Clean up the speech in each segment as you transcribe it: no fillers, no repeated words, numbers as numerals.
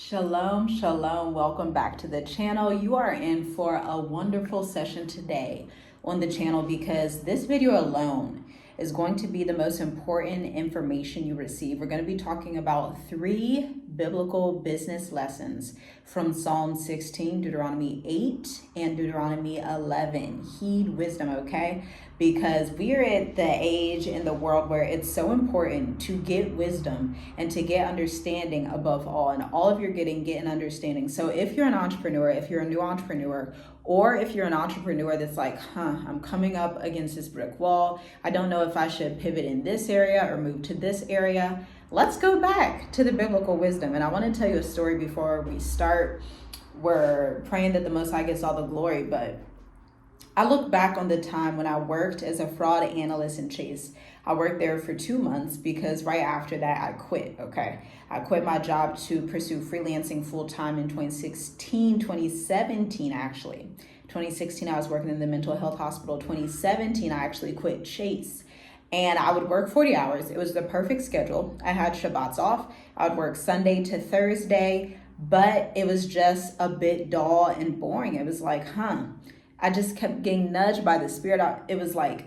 Shalom, shalom. Welcome back to the channel. You are in for a wonderful session today on the channel because this video alone is going to be the most important information you receive. We're going to be talking about 3 biblical business lessons from Psalm 16, Deuteronomy 8, and Deuteronomy 11. Heed wisdom, okay? Because we are at the age in the world where it's so important to get wisdom and to get understanding above all. And all of your get an understanding. So if you're an entrepreneur, if you're a new entrepreneur, or if you're an entrepreneur that's like, I'm coming up against this brick wall. I don't know if I should pivot in this area or move to this area. Let's go back to the biblical wisdom. And I want to tell you a story before we start. We're praying that the Most High gets all the glory, but I look back on the time when I worked as a fraud analyst in Chase. I worked there for 2 months because right after that I quit, okay? I quit my job to pursue freelancing full-time in 2017 actually. 2016 I was working in the mental health hospital. 2017 I actually quit Chase. And I would work 40 hours. It was the perfect schedule. I had Shabbats off. I would work Sunday to Thursday, but it was just a bit dull and boring. It was like, I just kept getting nudged by the spirit. It was like,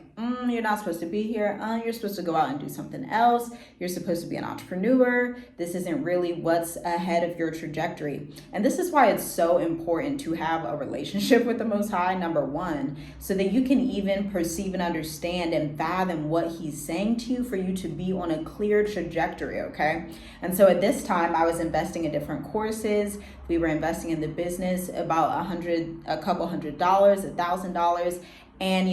you're not supposed to be here. You're supposed to go out and do something else. You're supposed to be an entrepreneur. This isn't really what's ahead of your trajectory. And this is why it's so important to have a relationship with the Most High, number one, so that you can even perceive and understand and fathom what He's saying to you for you to be on a clear trajectory, okay? And so at this time, I was investing in different courses. We were investing in the business about a couple $100, $1,000. And,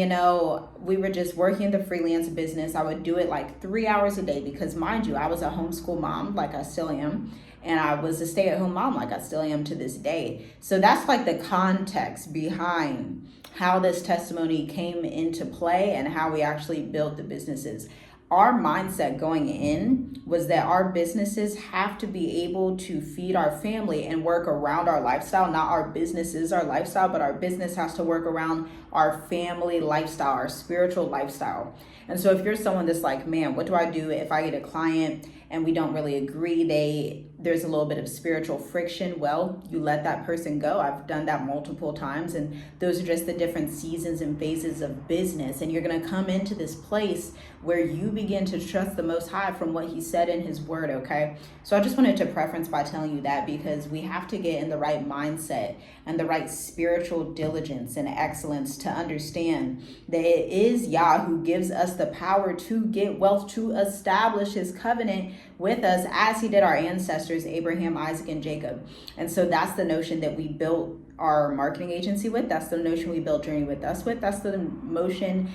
we were just working in the freelance business. I would do it like 3 hours a day because, mind you, I was a homeschool mom, like I still am. And I was a stay-at-home mom, like I still am to this day. So that's like the context behind how this testimony came into play and how we actually built the businesses. Our mindset going in was that our businesses have to be able to feed our family and work around our lifestyle. Not our business is our lifestyle, but our business has to work around our family lifestyle, our spiritual lifestyle. And so if you're someone that's like, man, what do I do if I get a client and we don't really agree? There's a little bit of spiritual friction. Well, you let that person go. I've done that multiple times. And those are just the different seasons and phases of business. And you're going to come into this place where you begin to trust the Most High from what He said in His word, okay? So I just wanted to preference by telling you that because we have to get in the right mindset and the right spiritual diligence and excellence to understand that it is Yah who gives us the power to get wealth, to establish His covenant with us as He did our ancestors, Abraham, Isaac, and Jacob. And so that's the notion that we built our marketing agency with. That's the notion we built Journey with Us with. That's the notion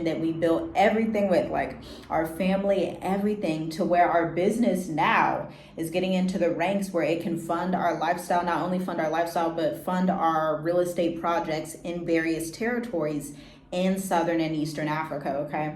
that we built everything with, like our family, everything, to where our business now is getting into the ranks where it can fund our lifestyle, not only fund our lifestyle, but fund our real estate projects in various territories in Southern and Eastern Africa, okay?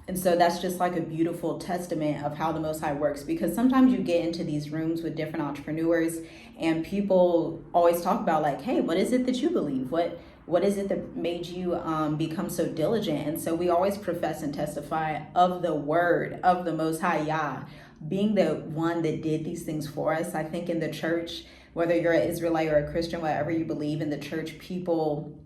And so that's just like a beautiful testament of how the Most High works, because sometimes you get into these rooms with different entrepreneurs and people always talk about like, hey, what is it that you believe? What is it that made you become so diligent? And so we always profess and testify of the word of the Most High Yah, being the one that did these things for us. I think in the church, whether you're an Israelite or a Christian, whatever you believe in the church, people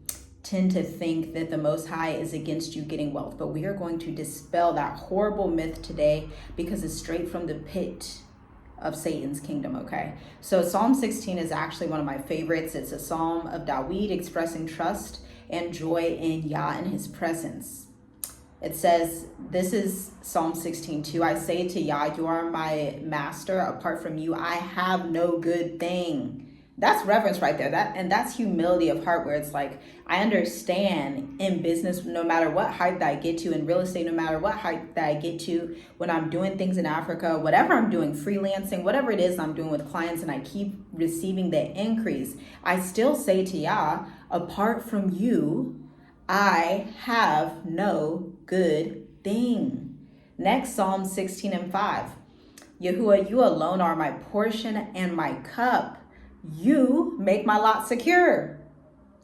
tend to think that the Most High is against you getting wealth. But we are going to dispel that horrible myth today because it's straight from the pit of Satan's kingdom, okay? So Psalm 16 is actually one of my favorites. It's a psalm of David expressing trust and joy in Yah and His presence. It says, this is Psalm 16:2. I say to Yah, you are my master. Apart from you, I have no good thing. That's reverence right there. That's humility of heart, where it's like, I understand in business, no matter what height that I get to, in real estate, no matter what height that I get to, when I'm doing things in Africa, whatever I'm doing, freelancing, whatever it is I'm doing with clients, and I keep receiving the increase, I still say to Yah, apart from you, I have no good thing. Next, Psalm 16:5. Yahuwah, you alone are my portion and my cup. You make my lot secure.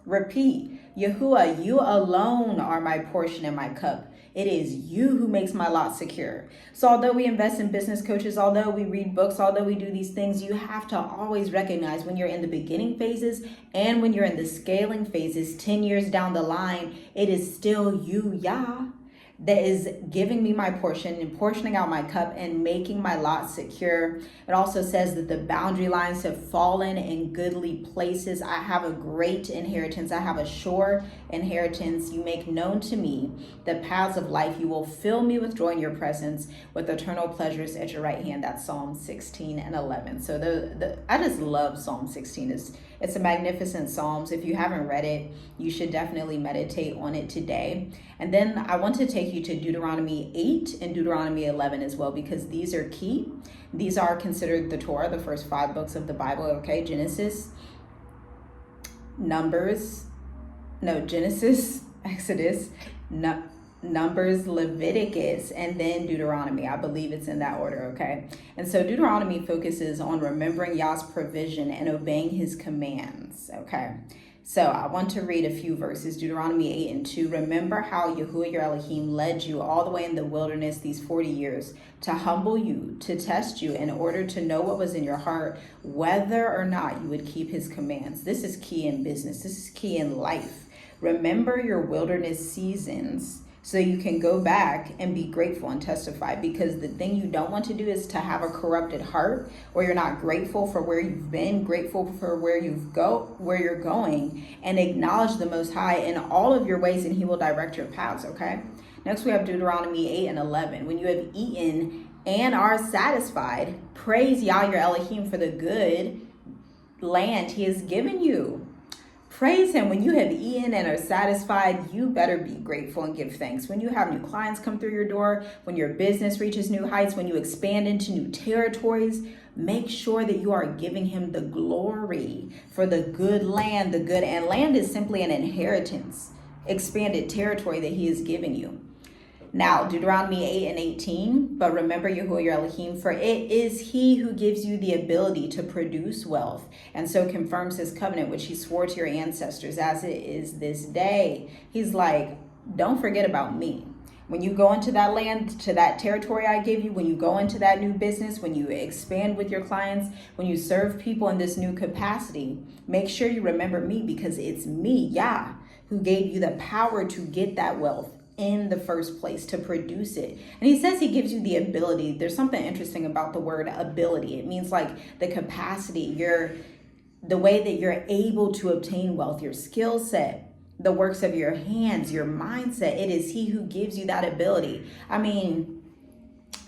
Repeat, Yahuwah, you alone are my portion and my cup. It is you who makes my lot secure. So although we invest in business coaches, although we read books, although we do these things, you have to always recognize when you're in the beginning phases and when you're in the scaling phases, 10 years down the line, it is still you, Yah, that is giving me my portion and portioning out my cup and making my lot secure. It also says that the boundary lines have fallen in goodly places. I have a great inheritance. I have a sure inheritance. You make known to me the paths of life. You will fill me with joy in your presence, with eternal pleasures at your right hand. That's Psalm 16 and 11. So I just love Psalm 16. It's a magnificent Psalms. If you haven't read it, you should definitely meditate on it today. And then I want to take you to Deuteronomy 8 and Deuteronomy 11 as well, because these are key. These are considered the Torah, the first 5 books of the Bible, okay? Genesis, Exodus, Numbers, Leviticus, and then Deuteronomy. I believe it's in that order, okay? And so Deuteronomy focuses on remembering Yah's provision and obeying his commands, okay? So I want to read a few verses. Deuteronomy 8 and 2. Remember how Yahuwah your Elohim led you all the way in the wilderness these 40 years to humble you, to test you in order to know what was in your heart, whether or not you would keep his commands. This is key in business. This is key in life. Remember your wilderness seasons so you can go back and be grateful and testify, because the thing you don't want to do is to have a corrupted heart where you're not grateful for where you've been, grateful for where you're going, and acknowledge the Most High in all of your ways and he will direct your paths, okay? Next we have Deuteronomy 8 and 11. When you have eaten and are satisfied, praise Yah your Elohim for the good land he has given you. Praise him. When you have eaten and are satisfied, you better be grateful and give thanks. When you have new clients come through your door, when your business reaches new heights, when you expand into new territories, make sure that you are giving him the glory for the good land. And land is simply an inheritance, expanded territory that he is giving you. Now, Deuteronomy 8 and 18, but remember Yahuwah your Elohim, for it is he who gives you the ability to produce wealth, and so confirms his covenant, which he swore to your ancestors as it is this day. He's like, don't forget about me. When you go into that land, to that territory I gave you, when you go into that new business, when you expand with your clients, when you serve people in this new capacity, make sure you remember me, because it's me, Yah, who gave you the power to get that wealth in the first place, to produce it. And he says he gives you the ability. There's something interesting about the word ability. It means like the capacity, the way that you're able to obtain wealth, your skill set, the works of your hands, your mindset. It is he who gives you that ability. I mean,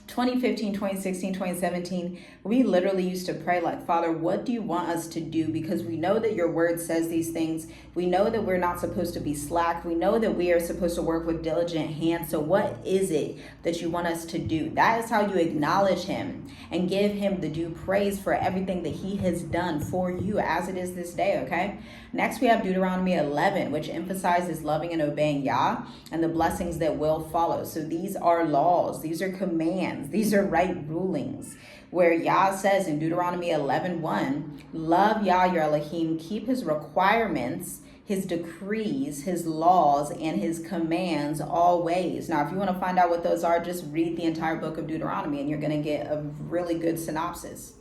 2015, 2016, 2017, we literally used to pray like, Father, what do you want us to do? Because we know that your word says these things. We know that we're not supposed to be slack. We know that we are supposed to work with diligent hands. So what is it that you want us to do? That is how you acknowledge him and give him the due praise for everything that he has done for you as it is this day, okay? Next, we have Deuteronomy 11, which emphasizes loving and obeying Yah and the blessings that will follow. So these are laws. These are commands. These are right rulings, where Yah says in Deuteronomy 11:1, love Yah your Elohim, keep his requirements, his decrees, his laws, and his commands always. Now, if you want to find out what those are, just read the entire book of Deuteronomy and you're going to get a really good synopsis.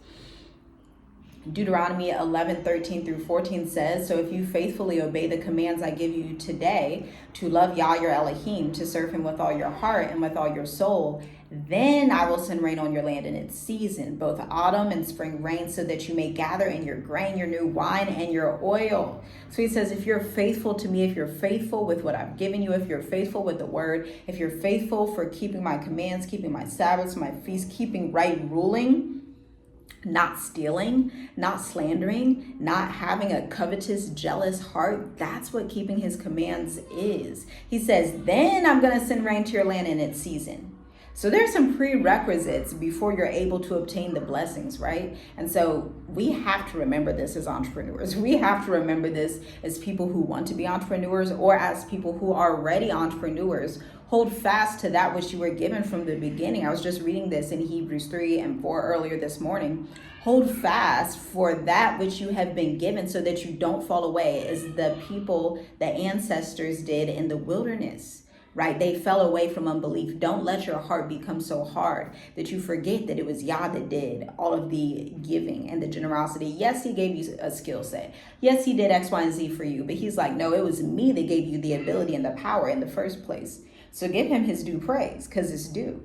Deuteronomy 11:13 through 14 says, so if you faithfully obey the commands I give you today, to love Yah your Elohim, to serve him with all your heart and with all your soul, then I will send rain on your land in its season, both autumn and spring rain, so that you may gather in your grain, your new wine, and your oil. So he says, if you're faithful to me, if you're faithful with what I've given you, if you're faithful with the word, if you're faithful for keeping my commands, keeping my Sabbaths, my feasts, keeping right ruling, not stealing, not slandering, not having a covetous, jealous heart. That's what keeping his commands is. He says, then I'm going to send rain to your land in its season. So there's some prerequisites before you're able to obtain the blessings, right? And so we have to remember this as entrepreneurs. We have to remember this as people who want to be entrepreneurs, or as people who are already entrepreneurs. Hold fast to that which you were given from the beginning. I was just reading this in Hebrews 3 and 4 earlier this morning. Hold fast for that which you have been given, so that you don't fall away as the people, the ancestors did in the wilderness. right? They fell away from unbelief. Don't let your heart become so hard that you forget that it was Yah that did all of the giving and the generosity. Yes, he gave you a skill set. Yes, he did X, Y, and Z for you. But he's like, no, it was me that gave you the ability and the power in the first place. So give him his due praise, because it's due.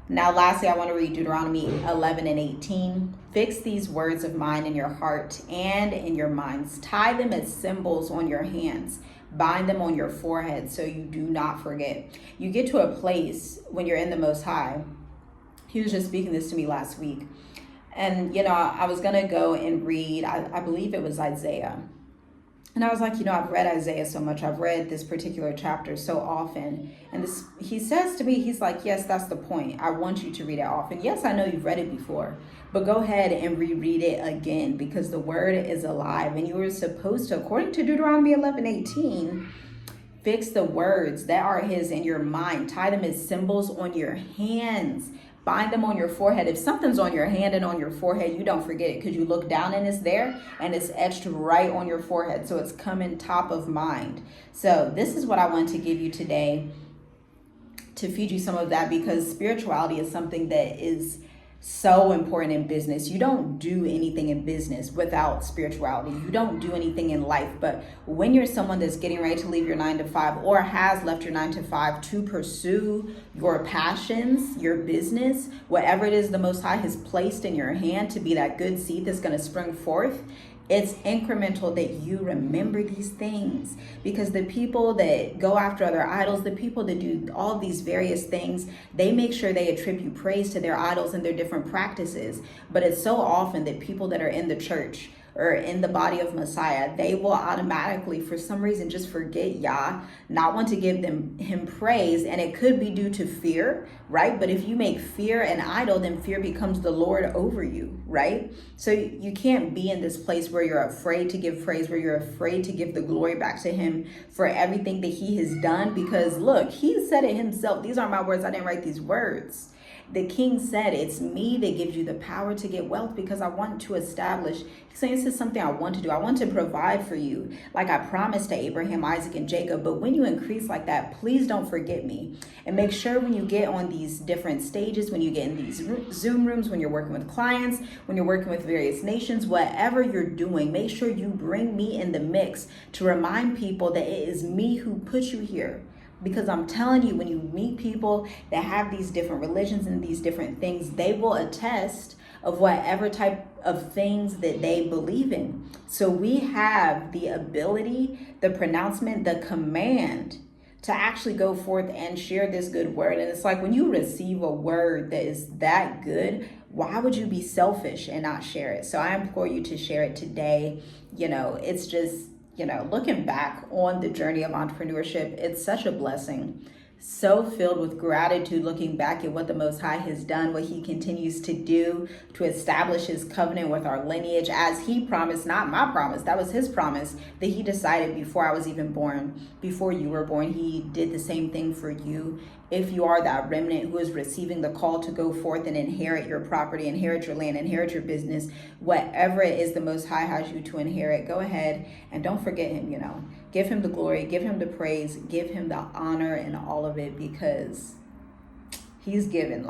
Now, lastly, I want to read Deuteronomy 11 and 18. Fix these words of mine in your heart and in your minds. Tie them as symbols on your hands. Bind them on your forehead so you do not forget. You get to a place when you're in the Most High. He was just speaking this to me last week. And, I was going to go and read, I believe it was Isaiah. And I was like, I've read Isaiah so much. I've read this particular chapter so often. And he says to me, he's like, yes, that's the point. I want you to read it often. Yes, I know you've read it before, but go ahead and reread it again, because the word is alive. And you were supposed to, according to Deuteronomy 11:18, fix the words that are his in your mind. Tie them as symbols on your hands. Bind them on your forehead. If something's on your hand and on your forehead, you don't forget it, because you look down and it's there and it's etched right on your forehead. So it's coming top of mind. So this is what I want to give you today to feed you some of that, because spirituality is something that is so important in business. You don't do anything in business without spirituality. You don't do anything in life. But when you're someone that's getting ready to leave your 9-to-5 or has left your 9-to-5 to pursue your passions, your business, whatever it is the Most High has placed in your hand to be that good seed that's going to spring forth, it's incremental that you remember these things, because the people that go after other idols, the people that do all these various things, they make sure they attribute praise to their idols and their different practices. But it's so often that people that are in the church or in the body of Messiah, they will automatically, for some reason, just forget Yah, not want to give him praise. And it could be due to fear, right? But if you make fear an idol, then fear becomes the Lord over you, right? So you can't be in this place where you're afraid to give praise, where you're afraid to give the glory back to him for everything that he has done. Because look, he said it himself. These aren't my words. I didn't write these words. The king said, it's me that gives you the power to get wealth, because I want to establish. He's saying, this is something I want to do. I want to provide for you, like I promised to Abraham, Isaac, and Jacob. But when you increase like that, please don't forget me. And make sure when you get on these different stages, when you get in these Zoom rooms, when you're working with clients, when you're working with various nations, whatever you're doing, make sure you bring me in the mix to remind people that it is me who put you here. Because I'm telling you, when you meet people that have these different religions and these different things, they will attest of whatever type of things that they believe in. So we have the ability, the pronouncement, the command to actually go forth and share this good word. And it's like, when you receive a word that is that good, why would you be selfish and not share it? So I implore you to share it today. It's just, looking back on the journey of entrepreneurship, it's such a blessing. So filled with gratitude, looking back at what the Most High has done, what he continues to do to establish his covenant with our lineage, as he promised, not my promise, that was his promise, that he decided before I was even born, before you were born. He did the same thing for you. If you are that remnant who is receiving the call to go forth and inherit your property, inherit your land, inherit your business, whatever it is the Most High has you to inherit, go ahead and don't forget him, Give him the glory, give him the praise, give him the honor and all of it, because he's given,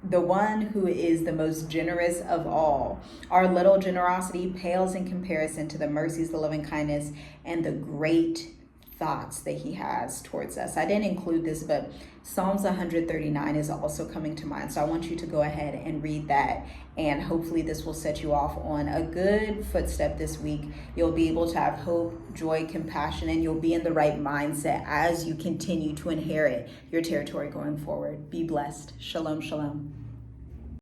the one who is the most generous of all. Our little generosity pales in comparison to the mercies, the loving kindness, and the great thoughts that he has towards us. I didn't include this, but Psalms 139 is also coming to mind. So I want you to go ahead and read that. And hopefully this will set you off on a good footstep this week. You'll be able to have hope, joy, compassion, and you'll be in the right mindset as you continue to inherit your territory going forward. Be blessed. Shalom, shalom.